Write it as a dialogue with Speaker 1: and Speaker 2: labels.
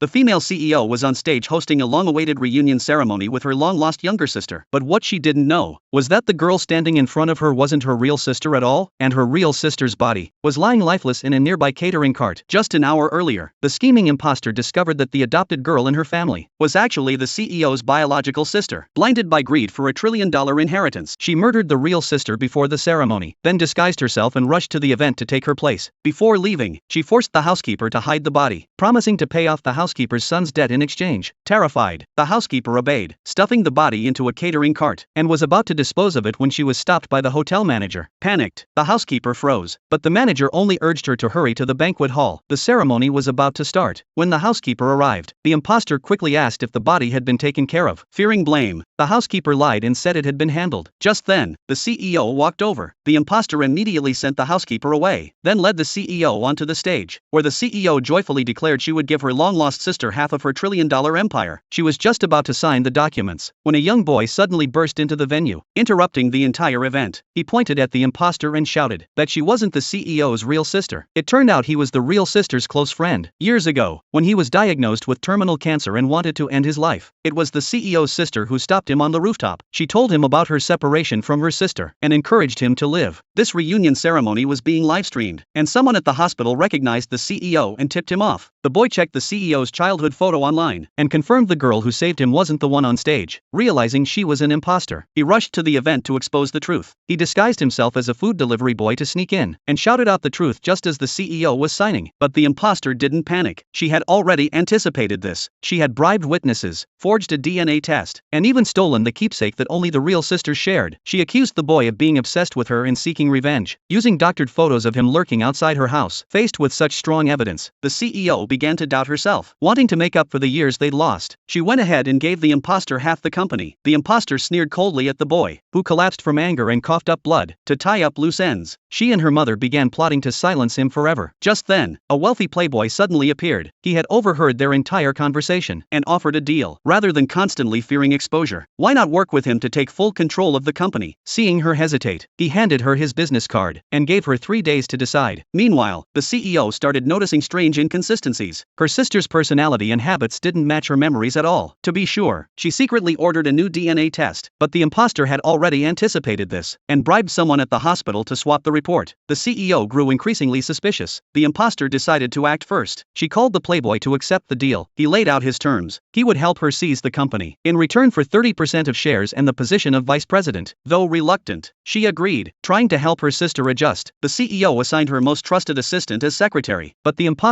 Speaker 1: The female CEO was on stage hosting a long-awaited reunion ceremony with her long-lost younger sister. But what she didn't know was that the girl standing in front of her wasn't her real sister at all, and her real sister's body was lying lifeless in a nearby catering cart. Just an hour earlier, the scheming imposter discovered that the adopted girl in her family was actually the CEO's biological sister. Blinded by greed for $1 trillion inheritance, she murdered the real sister before the ceremony, then disguised herself and rushed to the event to take her place. Before leaving, she forced the housekeeper to hide the body, promising to pay off the housekeeper's son's debt in exchange. Terrified, the housekeeper obeyed, stuffing the body into a catering cart, and was about to dispose of it when she was stopped by the hotel manager. Panicked, the housekeeper froze, but the manager only urged her to hurry to the banquet hall. The ceremony was about to start. When the housekeeper arrived, the imposter quickly asked if the body had been taken care of. Fearing blame, the housekeeper lied and said it had been handled. Just then, the CEO walked over. The imposter immediately sent the housekeeper away, then led the CEO onto the stage, where the CEO joyfully declared she would give her long-lost sister half of her $1 trillion empire. She was just about to sign the documents when a young boy suddenly burst into the venue, interrupting the entire event. He pointed at the imposter and shouted that she wasn't the CEO's real sister. It turned out he was the real sister's close friend. Years ago, when he was diagnosed with terminal cancer and wanted to end his life, it was the CEO's sister who stopped him on the rooftop. She told him about her separation from her sister and encouraged him to live. This reunion ceremony was being live-streamed, and someone at the hospital recognized the CEO and tipped him off. The boy checked the CEO's childhood photo online and confirmed the girl who saved him wasn't the one on stage. Realizing she was an imposter, he rushed to the event to expose the truth. He disguised himself as a food delivery boy to sneak in and shouted out the truth just as the CEO was signing. But the imposter didn't panic. She had already anticipated this. She had bribed witnesses, forged a DNA test, and even stolen the keepsake that only the real sister shared. She accused the boy of being obsessed with her and seeking revenge, using doctored photos of him lurking outside her house. Faced with such strong evidence, the CEO began to doubt herself. Wanting to make up for the years they'd lost, she went ahead and gave the imposter half the company. The imposter sneered coldly at the boy, who collapsed from anger and coughed up blood. To tie up loose ends, she and her mother began plotting to silence him forever. Just then, a wealthy playboy suddenly appeared. He had overheard their entire conversation and offered a deal. Rather than constantly fearing exposure, why not work with him to take full control of the company? Seeing her hesitate, he handed her his business card and gave her 3 days to decide. Meanwhile, the CEO started noticing strange inconsistencies. Her sister's personality and habits didn't match her memories at all. To be sure, she secretly ordered a new DNA test, but the imposter had already anticipated this and bribed someone at the hospital to swap the report. The CEO grew increasingly suspicious. The imposter decided to act first. She called the playboy to accept the deal. He laid out his terms. He would help her seize the company in return for 30% of shares and the position of vice president. Though reluctant, she agreed. Trying to help her sister adjust, the CEO assigned her most trusted assistant as secretary, but the imposter